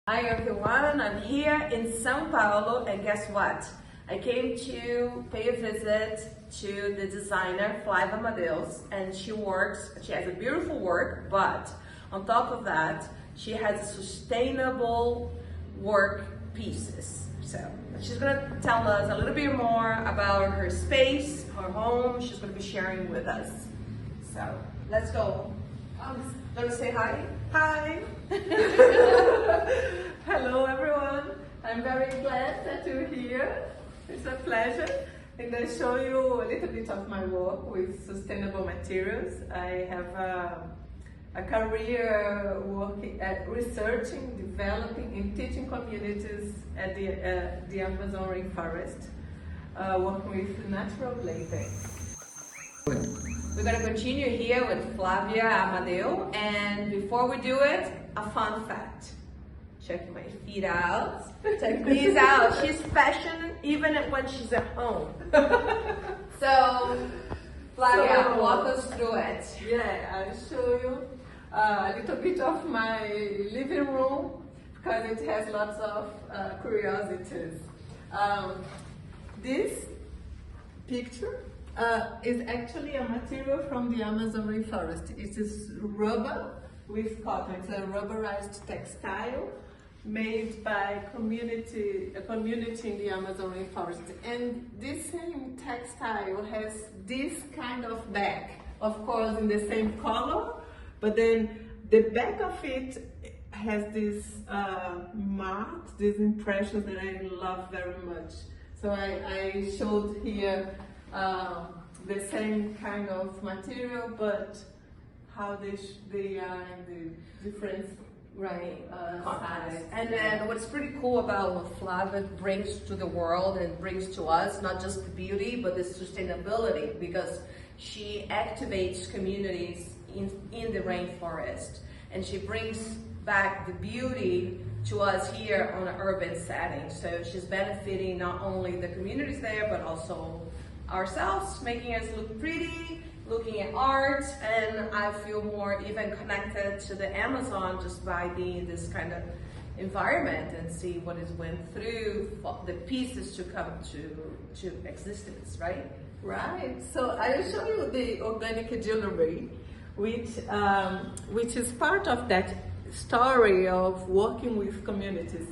Hi everyone, I'm here in São Paulo and guess what? I came to pay a visit to the designer Flavia Amadeu, and she has a beautiful work, but on top of that, she has sustainable work pieces. So she's gonna tell us a little bit more about her space, her home. She's gonna be sharing with us. So let's go. Gonna say hi? Hi! Hello everyone, I'm very glad that you're here. It's a pleasure. And I show you a little bit of my work with sustainable materials. I have a career working at researching, developing and teaching communities at the Amazon Rainforest, working with natural latex. We're going to continue here with Flavia Amadeu, and before we do it, a fun fact. Check my feet out. Check these out. She's fashion even when she's at home. So, Flavia, walk us through it. Yeah, I'll show you a little bit of my living room because it has lots of curiosities. This picture is actually a material from the Amazon Rainforest. It is rubber with cotton. It's a rubberized textile made by a community in the Amazon Rainforest. And this same textile has this kind of back, of course in the same color, but then the back of it has this marks, these impressions that I love very much. So I showed here the same kind of material, but how they are in the different size. And then what's pretty cool about what Flavia brings to the world and brings to us, not just the beauty, but the sustainability, because she activates communities in the rainforest, and she brings back the beauty to us here on an urban setting. So she's benefiting not only the communities there, but also ourselves, making us look pretty, looking at art, and I feel more even connected to the Amazon just by being in this kind of environment and see what is went through the pieces to come to existence, right? Right. So I will show you the organic jewelry, which is part of that story of working with communities.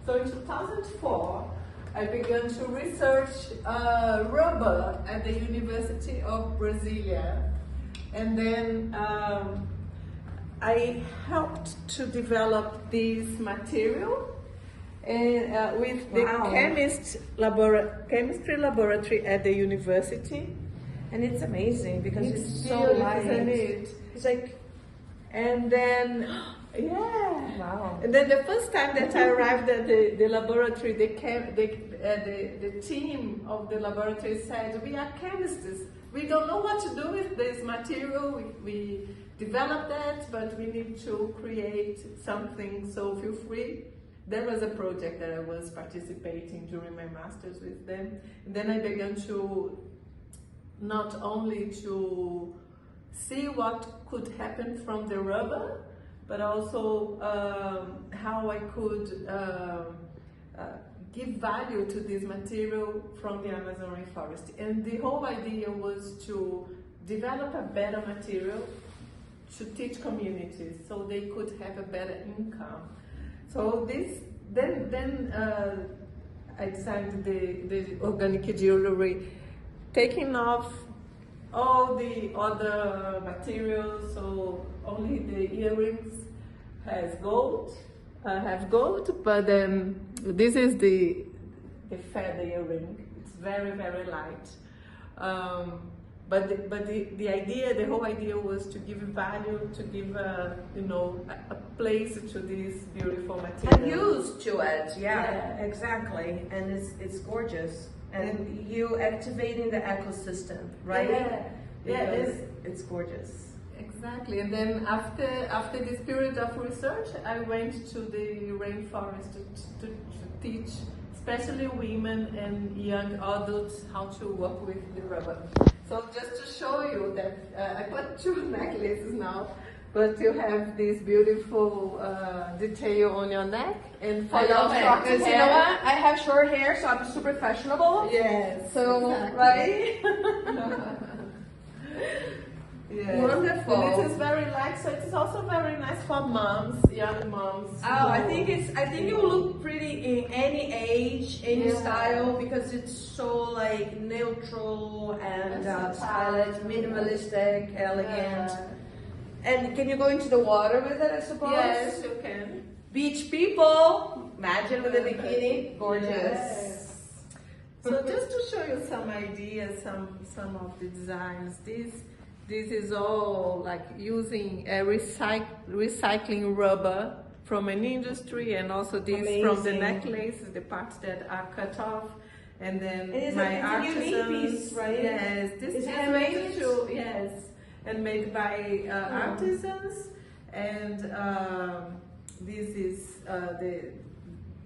So in 2004, I began to research rubber at the University of Brasilia, and then I helped to develop this material and with the chemistry laboratory at the university. And it's amazing because it's so light, light. isn't it? It's like, and then yeah. Wow. And then the first time that I arrived at the laboratory, the team of the laboratory said, "We are chemists. We don't know what to do with this material. We developed that, but we need to create something, so feel free." There was a project that I was participating during my master's with them. And then I began to not only to see what could happen from the rubber, but also how I could give value to this material from the Amazon Rainforest. And the whole idea was to develop a better material to teach communities so they could have a better income. So then I designed the organic jewelry, taking off all the other materials, so only the earrings have gold, but then this is the feather earring. It's very, very light. But the whole idea was to give value, to give a place to this beautiful material. And used to it, yeah, exactly. And it's gorgeous. And you activating the ecosystem, right? Yeah, it's gorgeous. Exactly. And then after this period of research, I went to the rainforest to teach, especially women and young adults, how to work with the rubber. So just to show you that I put two necklaces now. but you have this beautiful detail on your neck and for I your love it, short because you hair. know what? I have short hair, so I'm super fashionable. Yes. So, exactly. right? Yes. Wonderful. And it is very light, so it is also very nice for moms, young moms. Oh, I think it will look pretty in any age, any style, because it's so like neutral and stylish, minimalistic, elegant. And can you go into the water with it, I suppose? Yes, you can. Beach people, imagine with a bikini, gorgeous. Yes. So just to show you some ideas, some of the designs, this is all like using a recycling rubber from an industry, and also this from the necklaces, the parts that are cut off, and then my artisans. It's a unique piece, right? Yes, this is handmade. Yes, and made by artisans, and this is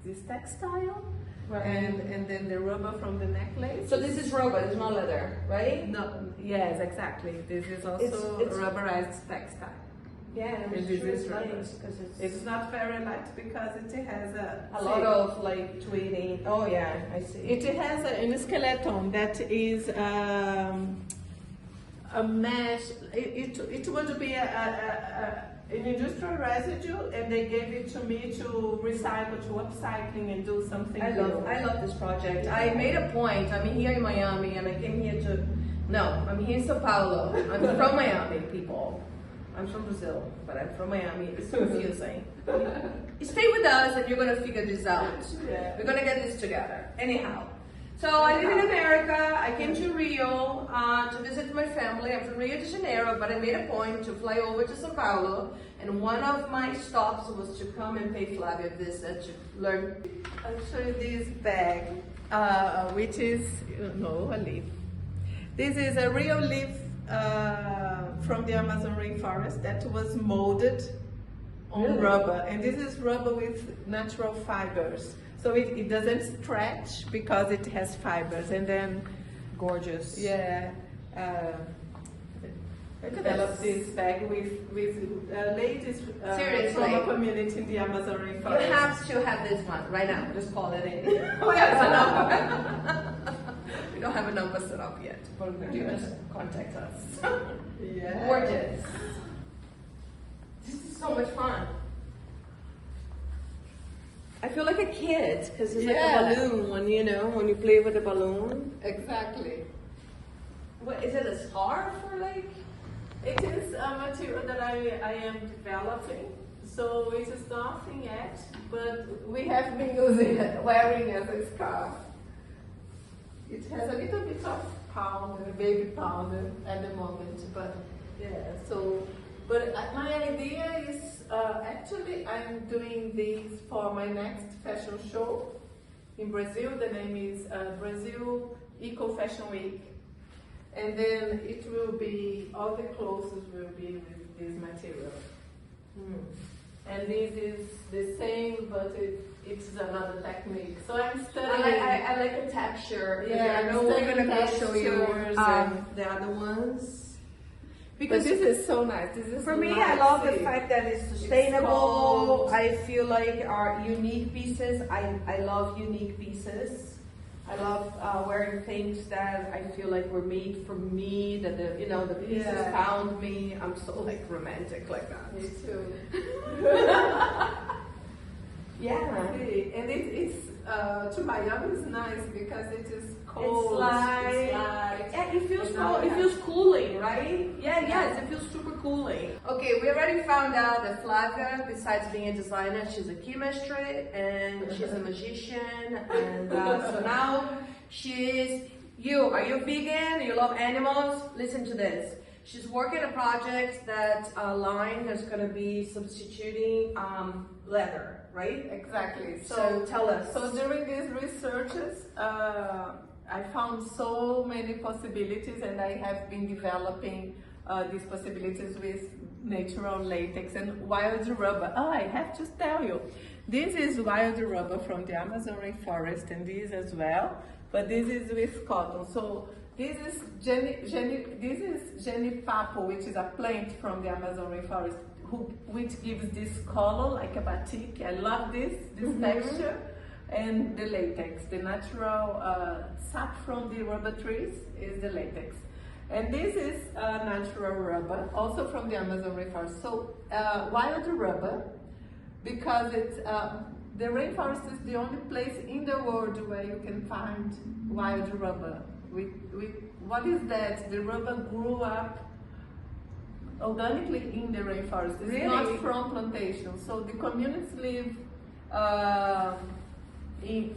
this textile. Right. And then the rubber from the necklace. So this is rubber, it's not leather, right? No, yes, exactly. This is also it's rubberized textile. Yeah, and this is rubber. nice, because It's not very light because it has a lot of like tweeting. Oh yeah, I see. It has an skeleton that is a mesh. It would be an industrial residue, and they gave it to me to recycle, to upcycling, and do something. I love this project. I made a point. I'm here in Miami, and I came here to. No, I'm here in Sao Paulo. I'm from Miami, people. I'm from Brazil, but I'm from Miami. It's confusing. Stay with us, and you're gonna figure this out. Yeah. We're gonna get this together. Anyhow. So I live in America. I came to Rio to visit my family. I'm from Rio de Janeiro, but I made a point to fly over to Sao Paulo, and one of my stops was to come and pay Flavia a visit to learn. I'll show you this bag, which is a leaf. This is a real leaf from the Amazon rainforest that was molded on rubber, and this is rubber with natural fibers. So it doesn't stretch because it has fibers, and then Gorgeous. yeah. I developed this bag with ladies from a community in the Amazon rainforest. You have to have this one right now. Just call it in. We have a number. We don't have a number set up yet, but you just contact us. Yeah. Gorgeous. This is so much fun. I feel like a kid because it's like a balloon when when you play with a balloon. Exactly. What is it? A scarf or like? It is a material that I am developing, so it is nothing yet, but we have been using it, wearing as a scarf. It has a little bit of powder, baby powder at the moment, but yeah, so, but my idea is, actually I'm doing this for my next fashion show in Brazil. The name is Brazil Eco Fashion Week. And then it will be, all the clothes will be with this material. And this is the same, but it's another technique. So I'm studying. I like the texture. Yeah, I know we're going to show you and the other ones. Because this is so nice. This is for me, I love the fact that it's sustainable. I feel like our unique pieces. I love unique pieces. I love wearing things that I feel like were made for me, that the pieces found me. I'm so like romantic like that. Me too. Yeah. And it's to Miami is nice because it is cold. It's light. Yeah, it feels cold. It feels cooling, right? Yes, it feels super cooling. Okay, we already found out that Flavia, besides being a designer, she's a chemistry and she's a magician, and so now she's Are you vegan? You love animals? Listen to this. She's working a project that line that's going to be substituting leather, right? Exactly. So tell us. So during these researches, I found so many possibilities, and I have been developing these possibilities with natural latex and wild rubber. Oh, I have to tell you, this is wild rubber from the Amazon rainforest, and this as well, but this is with cotton. So this is Genipapo, which is a plant from the Amazon rainforest. which gives this color like a batik. I love this texture. And the latex, the natural sap from the rubber trees is the latex. And this is natural rubber, also from the Amazon rainforest. So wild rubber, because it's the rainforest is the only place in the world where you can find wild rubber. What is that? The rubber grew up organically in the rainforest. It's really? Not from plantation. So the communities live in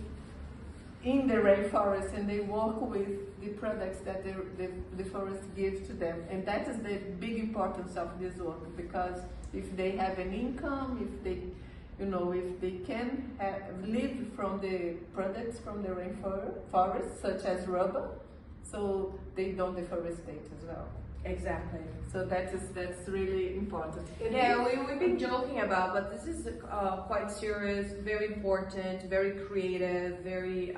the rainforest, and they work with the products that the forest gives to them. And that is the big importance of this work, because if they have an income, if they can live from the products from the rainforest, such as rubber, so they don't deforestate as well. Exactly. So that's really important. Yeah, we've been joking about, but this is quite serious, very important, very creative, very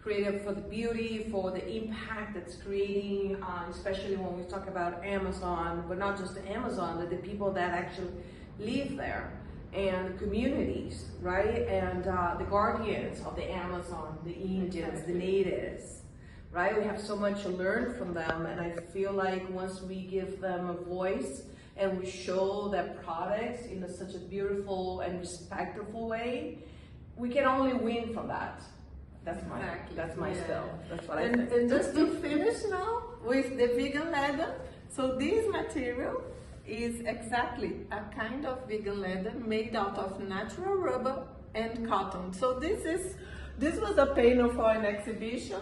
creative for the beauty, for the impact it's creating, especially when we talk about Amazon, but not just the Amazon, but the people that actually live there, and the communities, right? And the guardians of the Amazon, the Indians, the natives. Right? We have so much to learn from them, and I feel like once we give them a voice and we show their products in such a beautiful and respectful way, we can only win from that. That's my skill. That's what I think. And just to finish now with the vegan leather. So this material is exactly a kind of vegan leather made out of natural rubber and cotton. So this was a panel for an exhibition.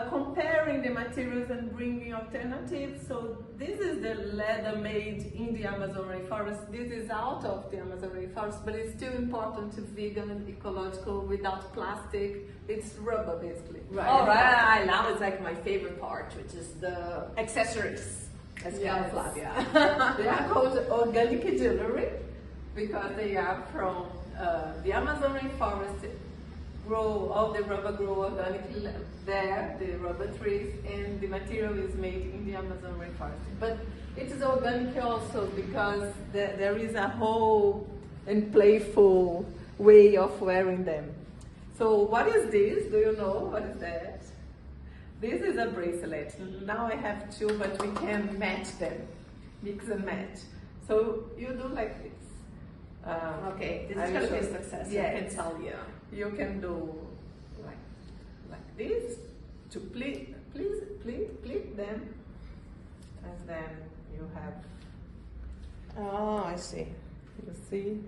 Comparing the materials and bringing alternatives. So this is the leather made in the Amazon rainforest. This is out of the Amazon rainforest, but it's still important to vegan and ecological, without plastic. It's rubber basically. Right. All right. Now it's like my favorite part, which is the accessories. Let's go, Flavia. They are called organic jewellery because they are from the Amazon rainforest. All the rubber grow organically there, the rubber trees, and the material is made in the Amazon rainforest. But it is organic also because there is a whole and playful way of wearing them. So what is this? Do you know what is that? This is a bracelet. Now I have two, but we can match them, mix and match. So you do like this. Okay, this is going to be a success. Yes. I can tell you. You can do like this to pleat them, and then you have. Oh, I see. You see.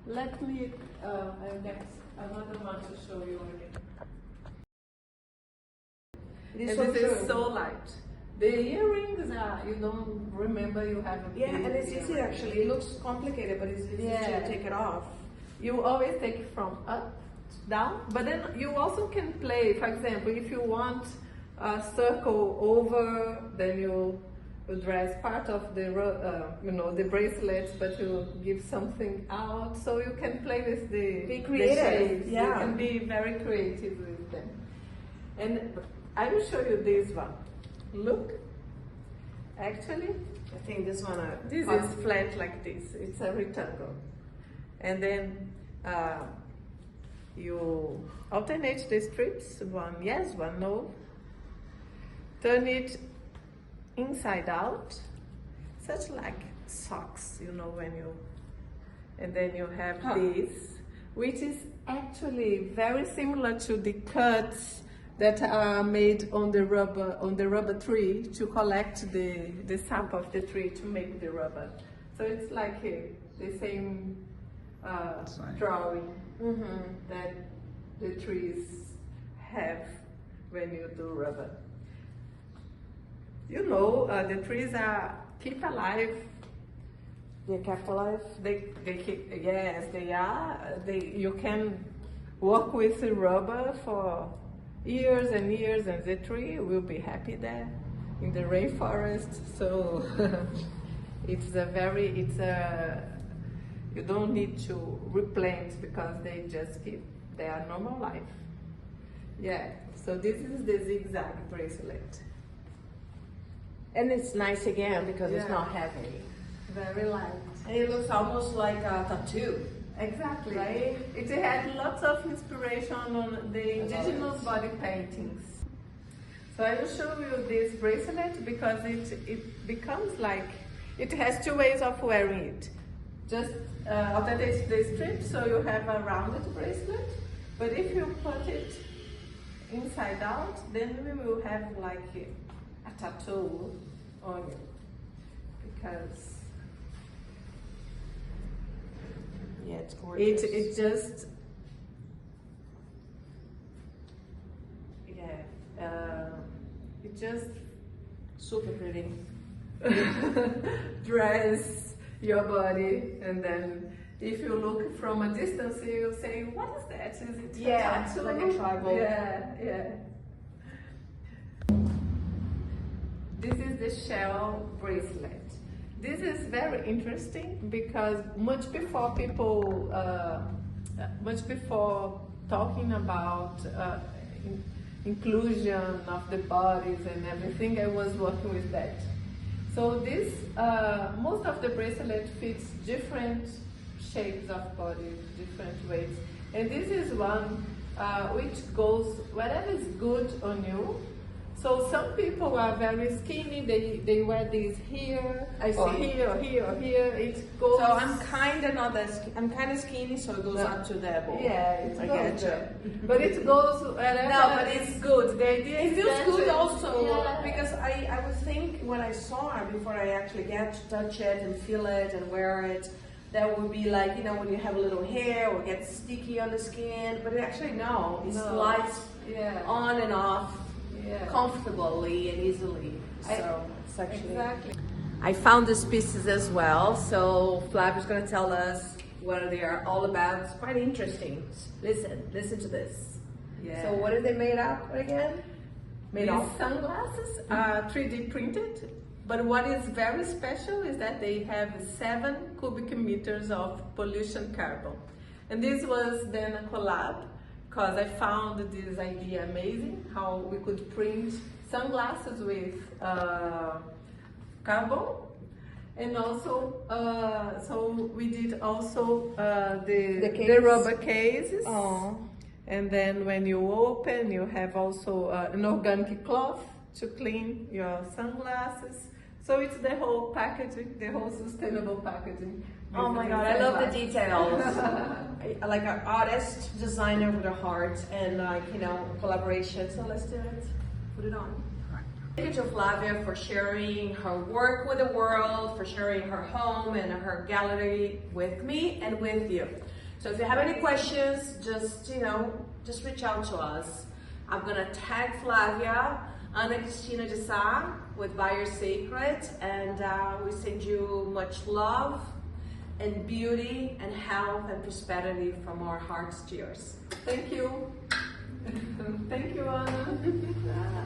Let me. I guess another one to show you again. This is so light. The earrings are, you don't remember you have a and it's easy actually. It looks complicated, but it's easy to take it off. You always take it from up to down, but then you also can play. For example, if you want a circle over, then you dress part of the the bracelets, but you give something out. So you can play with the shapes. Yeah. You can be very creative with them. And I will show you this one. Look, actually, I think this one. this is flat like this. It's a rectangle, and then you alternate the strips. One yes, one no. Turn it inside out, such like socks, when you. And then you have this, which is actually very similar to the cuts that are made on the rubber tree to collect the sap of the tree to make the rubber. So it's like the same drawing that the trees have when you do rubber. The trees are keep alive. They're kept alive. They keep, yes, they are. You can work with the rubber for years and years, and the tree will be happy there in the rainforest. So you don't need to replant because they just keep their normal life. Yeah. So this is the zigzag bracelet. And it's nice again because it's not heavy. very light. And it looks almost like a tattoo. Exactly. Right? It had lots of inspiration on the indigenous body paintings. So I will show you this bracelet because it becomes like, it has two ways of wearing it. Just alternate the strips, so you have a rounded bracelet. But if you put it inside out, then we will have like a tattoo on you. Because yeah, it's gorgeous. it just it just super pretty. dress your body, and then if you look from a distance, you say, "What is that? Is it a tattoo?" like a tribal. Yeah. This is the shell bracelet. This is very interesting because much before talking about inclusion of the bodies and everything, I was working with that. So this, most of the bracelet fits different shapes of bodies, different weights. And this is one which goes, whatever is good on you. So some people are very skinny, they wear these here, or here, or here, or here. It goes. So I'm kind of not that. I'm kind of skinny, so it goes up to the elbow. Yeah, it I goes getcha. there. But it goes wherever. No, but it's good. The idea It is feels that good also, yeah. because I would think when I saw it, before I actually get to touch it and feel it and wear it, that would be like, you know, when you have a little hair or gets sticky on the skin, but actually no, it slides on and off comfortably and easily. So it's actually... Exactly. I found these pieces as well, so Flavia's going to tell us what they are all about. It's quite interesting. Listen to this. Yeah. So what are they made out of again? These sunglasses are 3D printed, but what is very special is that they have 7 cubic meters of pollution carbon. And this was then a collab, because I found this idea amazing, how we could print sunglasses with carbon. And also, so we did also the rubber cases. Oh. And then when you open, you have also an organic cloth to clean your sunglasses. So it's the whole packaging, the whole sustainable packaging. Oh my God, I love the details. Like an artist, designer with a heart, and like, you know, collaboration. So let's do it. Put it on. Thank you to Flavia for sharing her work with the world, for sharing her home and her gallery with me and with you. So if you have any questions, just, you know, just reach out to us. I'm gonna tag Flavia, Ana Cristina de Sá with Biosacred, and we send you much love and beauty and health and prosperity from our hearts to yours. Thank you. Thank you, Ana.